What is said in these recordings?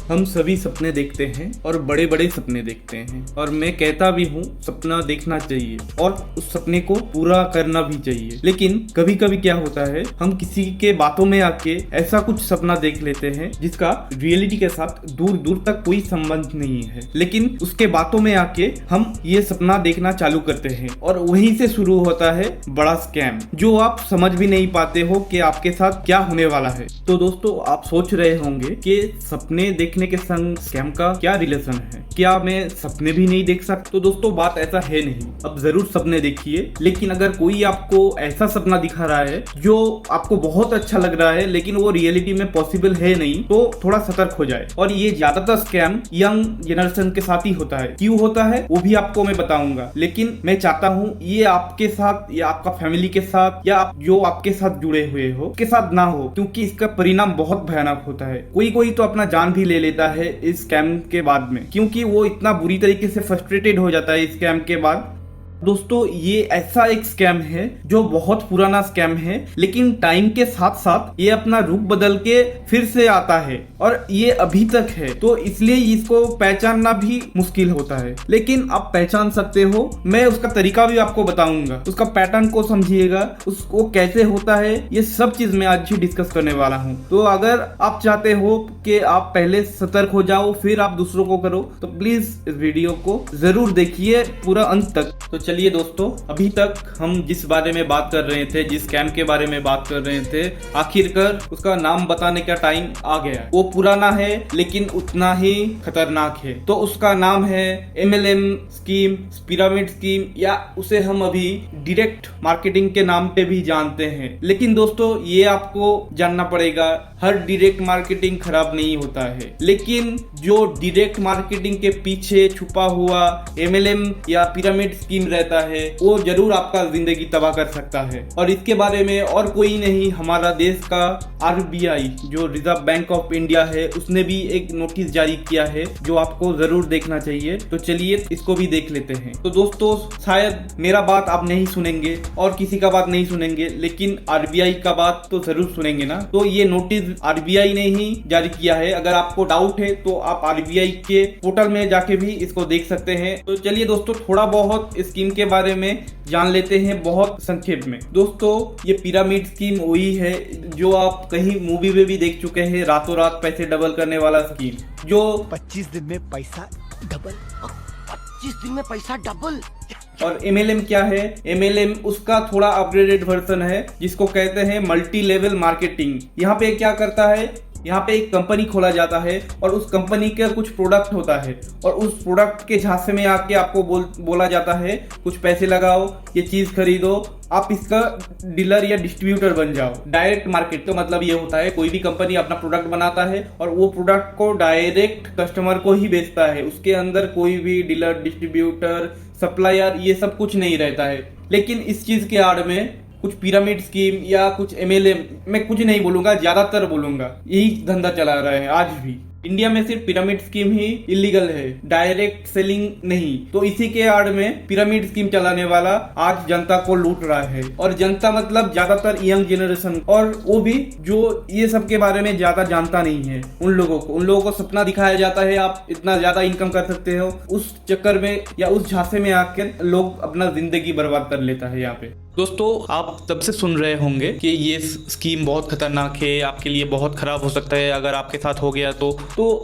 हम सभी सपने देखते हैं और बड़े बड़े सपने देखते हैं और मैं कहता भी हूँ सपना देखना चाहिए और उस सपने को पूरा करना भी चाहिए। लेकिन कभी कभी क्या होता है, हम किसी के बातों में आके ऐसा कुछ सपना देख लेते हैं जिसका रियलिटी के साथ दूर दूर तक कोई संबंध नहीं है, लेकिन उसके बातों में आके हम ये सपना देखना चालू करते हैं और वहीं से शुरू होता है बड़ा स्कैम, जो आप समझ भी नहीं पाते हो कि आपके साथ क्या होने वाला है। तो दोस्तों, आप सोच रहे होंगे कि सपने देखने के संग स्कैम का क्या रिलेशन है, क्या मैं सपने भी नहीं देख सकता? तो दोस्तों, बात ऐसा है नहीं। अब जरूर सपने देखिए, लेकिन अगर कोई आपको ऐसा सपना दिखा रहा है जो आपको बहुत अच्छा लग रहा है लेकिन वो रियलिटी में पॉसिबल है नहीं, तो थोड़ा सतर्क हो जाए। और ये ज्यादातर स्कैम यंग जनरेशन के साथ ही होता है। क्यों होता है वो भी आपको मैं बताऊंगा, लेकिन मैं चाहता हूँ ये आपके साथ या आपका फैमिली के साथ या आप जो आपके साथ जुड़े हुए हो के साथ ना हो, क्योंकि इसका परिणाम बहुत भयानक होता है। कोई कोई तो अपना जान भी ले लेता है इस स्कैम के बाद में, क्योंकि वो इतना बुरी तरीके से फ्रस्ट्रेटेड हो जाता है इस स्कैम के बाद। दोस्तों, ये ऐसा एक स्कैम है जो बहुत पुराना स्कैम है, लेकिन टाइम के साथ साथ ये अपना रूप बदल के फिर से आता है और ये अभी तक है, तो इसलिए इसको पहचानना भी मुश्किल होता है। लेकिन आप पहचान सकते हो, मैं उसका तरीका भी आपको बताऊंगा, उसका पैटर्न को समझिएगा, उसको कैसे होता है, ये सब चीज मैं आज ही डिस्कस करने वाला हूँ। तो अगर आप चाहते हो कि आप पहले सतर्क हो जाओ फिर आप दूसरों को करो, तो प्लीज इस वीडियो को जरूर देखिए पूरा अंत तक। तो चलिए दोस्तों, अभी तक हम जिस बारे में बात कर रहे थे, जिस स्कैम के बारे में बात कर रहे थे, आखिरकार उसका नाम बताने का टाइम आ गया। वो पुराना है लेकिन उतना ही खतरनाक है। तो उसका नाम है MLM स्कीम, पिरामिड स्कीम, या उसे हम अभी डायरेक्ट मार्केटिंग के नाम पे भी जानते हैं। लेकिन दोस्तों, ये आपको जानना पड़ेगा, हर डायरेक्ट मार्केटिंग खराब नहीं होता है, लेकिन जो डायरेक्ट मार्केटिंग के पीछे छुपा हुआ MLM या पिरामिड स्कीम रहता है, वो जरूर आपका जिंदगी तबाह कर सकता है। और इसके बारे में और कोई नहीं, हमारा देश का RBI जो रिजर्व बैंक ऑफ इंडिया है, उसने भी एक नोटिस जारी किया है जो आपको जरूर देखना चाहिए। तो चलिए इसको भी देख लेते हैं। तो दोस्तों, शायद मेरा बात आप नहीं सुनेंगे और किसी का बात नहीं सुनेंगे, लेकिन RBI का बात तो जरूर सुनेंगे ना। तो ये नोटिस RBI ने ही जारी किया है। अगर आपको डाउट है तो आप RBI के पोर्टल में जाके भी इसको देख सकते हैं। तो चलिए दोस्तों, थोड़ा बहुत स्कीम के बारे में जान लेते हैं बहुत संक्षेप में। दोस्तों, ये पिरामिड स्कीम वही है जो आप कहीं मूवी में भी देख चुके हैं, रातों रात पैसे डबल करने वाला स्कीम, जो 25 दिन में पैसा डबल, 25 दिन में पैसा डबल। और MLM क्या है? MLM उसका थोड़ा अपग्रेडेड वर्जन है जिसको कहते हैं मल्टी लेवल मार्केटिंग। यहाँ पे क्या करता है, यहाँ पे एक कंपनी खोला जाता है और उस कंपनी का कुछ प्रोडक्ट होता है और उस प्रोडक्ट के झांसे में आके आपको बोला जाता है कुछ पैसे लगाओ, ये चीज खरीदो, आप इसका डीलर या डिस्ट्रीब्यूटर बन जाओ। डायरेक्ट मार्केट का मतलब ये होता है, कोई भी कंपनी अपना प्रोडक्ट बनाता है और वो प्रोडक्ट को डायरेक्ट कस्टमर को ही बेचता है। उसके अंदर कोई भी डीलर, डिस्ट्रीब्यूटर, सप्लायर, ये सब कुछ नहीं रहता है। लेकिन इस चीज के आड़ में कुछ पिरामिड स्कीम या कुछ MLM, मैं कुछ नहीं बोलूंगा, ज्यादातर बोलूंगा, यही धंधा चला रहा है आज भी। इंडिया में सिर्फ पिरामिड स्कीम ही इलीगल है, डायरेक्ट सेलिंग नहीं। तो इसी के आड़ में पिरामिड स्कीम चलाने वाला आज जनता को लूट रहा है। और जनता मतलब ज्यादातर यंग जनरेशन, और वो भी जो ये सब के बारे में ज्यादा जानता नहीं है। उन लोगों को सपना दिखाया जाता है, आप इतना ज्यादा इनकम कर सकते हो, उस चक्कर में या उस झांसे में आकर लोग अपना जिंदगी बर्बाद कर लेता है। यहाँ पे दोस्तों, आप तब से सुन रहे होंगे कि ये स्कीम बहुत खतरनाक है, आपके लिए बहुत खराब हो सकता है अगर आपके साथ हो गया तो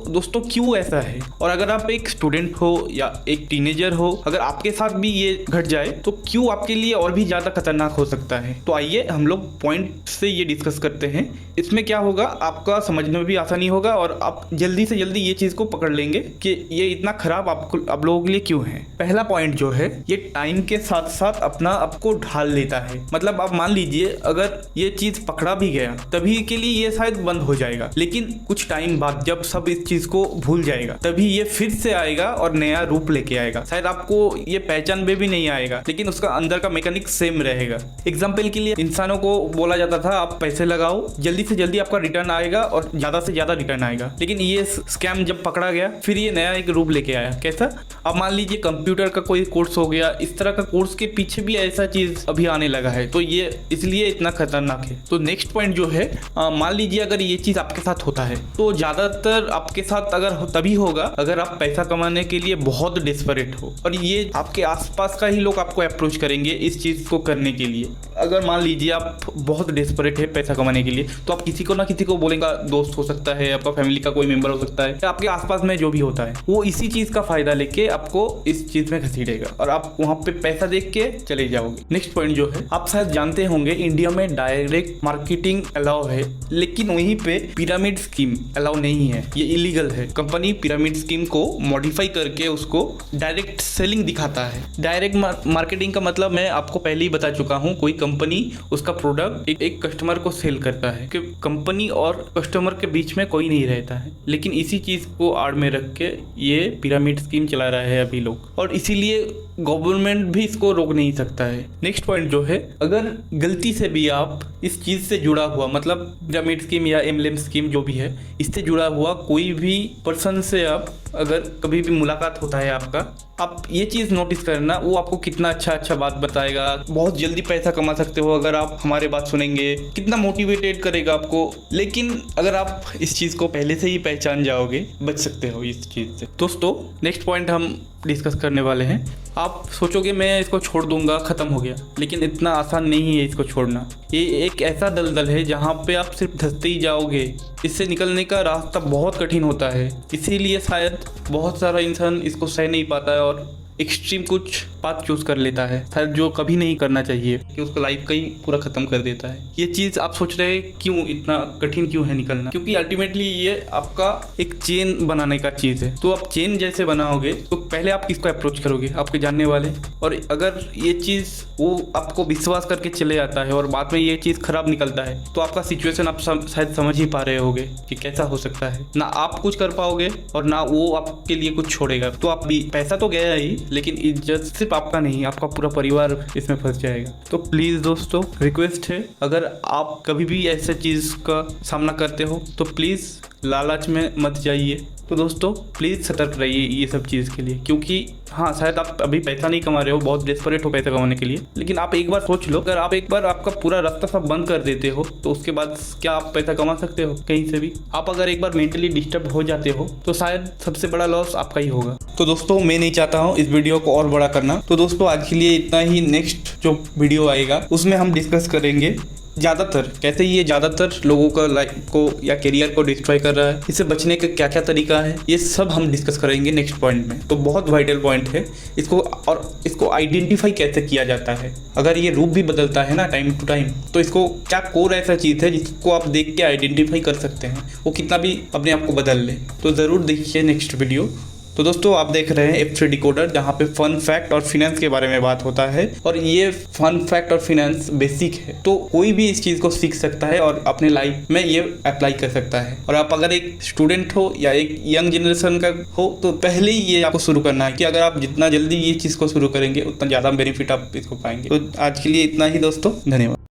दोस्तों, क्यों ऐसा है? और अगर आप एक स्टूडेंट हो या एक टीनेजर हो, अगर आपके साथ भी ये घट जाए तो क्यों आपके लिए और भी ज्यादा खतरनाक हो सकता है? तो आइए हम लोग पॉइंट से ये डिस्कस करते हैं। इसमें क्या होगा, आपका समझने में भी आसानी होगा और आप जल्दी से जल्दी ये चीज को पकड़ लेंगे कि ये इतना खराब आप लोगों के लिए क्यों है। पहला पॉइंट जो है, ये टाइम के साथ साथ अपना आपको ढाल लेता है। मतलब आप मान लीजिए अगर ये चीज पकड़ा भी गया तभी के लिए ये शायद बंद हो जाएगा, लेकिन कुछ टाइम बाद जब सब इस चीज को भूल जाएगा तभी ये फिर से आएगा और नया रूप लेके आएगा। शायद आपको ये पहचान में भी नहीं आएगा, लेकिन उसका अंदर का मैकेनिक सेम रहेगा। एग्जाम्पल के लिए इंसानों को बोला जाता था आप पैसे लगाओ, जल्दी से जल्दी आपका रिटर्न आएगा और ज्यादा से ज्यादा रिटर्न आएगा। लेकिन ये स्कैम जब पकड़ा गया फिर ये नया एक रूप लेके आया। कैसा? अब मान लीजिए कंप्यूटर का कोई कोर्स हो गया, इस तरह का कोर्स के पीछे भी ऐसा चीज अभी अभी आने लगा है, तो ये इसलिए इतना खतरनाक है। तो नेक्स्ट पॉइंट जो है, मान लीजिए अगर ये चीज़ आपके साथ होता है तो ज़्यादातर आपके साथ अगर तभी होगा अगर आप पैसा कमाने के लिए बहुत डेस्परेट हो, और ये आपके आसपास का ही लोग आपको अप्रोच करेंगे इस चीज़ को करने के लिए। अगर मान लीजिए आप बहुत डेस्परेट है पैसा कमाने के लिए, तो आप किसी को ना किसी को बोलेंगे, दोस्त हो सकता है, आपका फैमिली का कोई मेंबर हो सकता है, या आपके आसपास में जो भी होता है, वो इसी चीज़ का फायदा लेके आपको इस चीज़ में घसीटेगा और आप वहाँ पे पैसा देख के चले जाओगे। नेक्स्ट पॉइंट जो है, आप शायद जानते होंगे इंडिया में डायरेक्ट मार्केटिंग अलाउ है, लेकिन वहीं पे पिरामिड स्कीम अलाउ नहीं है, ये इलीगल है। कंपनी पिरामिड स्कीम को मॉडिफाई करके उसको डायरेक्ट सेलिंग दिखाता है। डायरेक्ट मार्केटिंग का मतलब मैं आपको पहले ही बता चुका हूँ, कोई कंपनी उसका प्रोडक्ट एक कस्टमर को सेल करता है कि कंपनी और कस्टमर के बीच में कोई नहीं रहता है, लेकिन इसी चीज़ को आड़ में रख के ये पिरामिड स्कीम चला रहा है अभी लोग, और इसीलिए गवर्नमेंट भी इसको रोक नहीं सकता है। नेक्स्ट पॉइंट जो है, अगर गलती से भी आप इस चीज़ से जुड़ा हुआ, मतलब पिरामिड स्कीम या एमएलएम स्कीम जो भी है, इससे जुड़ा हुआ कोई भी पर्सन से आप अगर कभी भी मुलाकात होता है आपका, आप ये चीज़ नोटिस करना, वो आपको कितना अच्छा बात बताएगा, बहुत जल्दी पैसा कमा सकते हो अगर आप हमारे बात सुनेंगे, कितना मोटिवेटेड करेगा आपको। लेकिन अगर आप इस चीज़ को पहले से ही पहचान जाओगे, बच सकते हो इस चीज़ से। दोस्तों नेक्स्ट पॉइंट हम डिस्कस करने वाले हैं। आप सोचोगे मैं इसको छोड़ दूंगा, ख़त्म हो गया, लेकिन इतना आसान नहीं है इसको छोड़ना। ये एक ऐसा दलदल है जहाँ पे आप सिर्फ धंसते ही जाओगे, इससे निकलने का रास्ता बहुत कठिन होता है। इसीलिए शायद बहुत सारा इंसान इसको सह नहीं पाता है और एक्सट्रीम कुछ पाथ चूज कर लेता है, शायद जो कभी नहीं करना चाहिए, कि उसको लाइफ का ही पूरा खत्म कर देता है। ये चीज़ आप सोच रहे हैं क्यों इतना कठिन क्यों है निकलना, क्योंकि अल्टीमेटली ये आपका एक चेन बनाने का चीज़ है। तो आप चेन जैसे बनाओगे तो पहले आप किसको अप्रोच करोगे, आपके जानने वाले, और अगर ये चीज़ वो आपको विश्वास करके चले जाता है और बाद में ये चीज़ खराब निकलता है, तो आपका सिचुएशन आप शायद समझ ही पा रहे होगे कि कैसा हो सकता है। ना आप कुछ कर पाओगे और ना वो आपके लिए कुछ छोड़ेगा। तो आप भी, पैसा तो गया ही, लेकिन इज्जत सिर्फ आपका नहीं, आपका पूरा परिवार इसमें फंस जाएगा। तो प्लीज़ दोस्तों रिक्वेस्ट है, अगर आप कभी भी ऐसे चीज़ का सामना करते हो तो प्लीज़ लालच में मत जाइए। तो दोस्तों प्लीज़ सतर्क रहिए ये सब चीज़ के लिए, क्योंकि हाँ शायद आप अभी पैसा नहीं कमा रहे हो, बहुत डेस्परेट हो पैसा कमाने के लिए, लेकिन आप एक बार सोच लो, अगर आप एक बार आपका पूरा रास्ता सब बंद कर देते हो तो उसके बाद क्या आप पैसा कमा सकते हो कहीं से भी? आप अगर एक बार मेंटली डिस्टर्ब हो जाते हो तो शायद सबसे बड़ा लॉस आपका ही होगा। तो दोस्तों मैं नहीं चाहता हूँ इस वीडियो को और बड़ा करना, तो दोस्तों आज के लिए इतना ही। नेक्स्ट जो वीडियो आएगा उसमें हम डिस्कस करेंगे ज़्यादातर कैसे ये ज़्यादातर लोगों का लाइफ को या करियर को डिस्ट्रॉय कर रहा है, इससे बचने का क्या क्या तरीका है, ये सब हम डिस्कस करेंगे नेक्स्ट पॉइंट में। तो बहुत वाइटल पॉइंट है इसको, और इसको आइडेंटिफाई कैसे किया जाता है। अगर ये रूप भी बदलता है ना टाइम टू टाइम, तो इसको क्या कोर ऐसा चीज़ है जिसको आप देख के आइडेंटिफाई कर सकते हैं, वो कितना भी अपने आप को बदल ले। तो ज़रूर देखिए नेक्स्ट वीडियो। तो दोस्तों आप देख रहे हैं F3 डिकोडर, जहाँ पे फन फैक्ट और फिनेंस के बारे में बात होता है, और ये फन फैक्ट और फिनेंस बेसिक है, तो कोई भी इस चीज़ को सीख सकता है और अपने लाइफ में ये अप्लाई कर सकता है। और आप अगर एक स्टूडेंट हो या एक यंग जनरेशन का हो तो पहले ही ये आपको शुरू करना है, कि अगर आप जितना जल्दी ये चीज़ को शुरू करेंगे उतना ज़्यादा बेनिफिट आप इसको पाएंगे। तो आज के लिए इतना ही दोस्तों, धन्यवाद।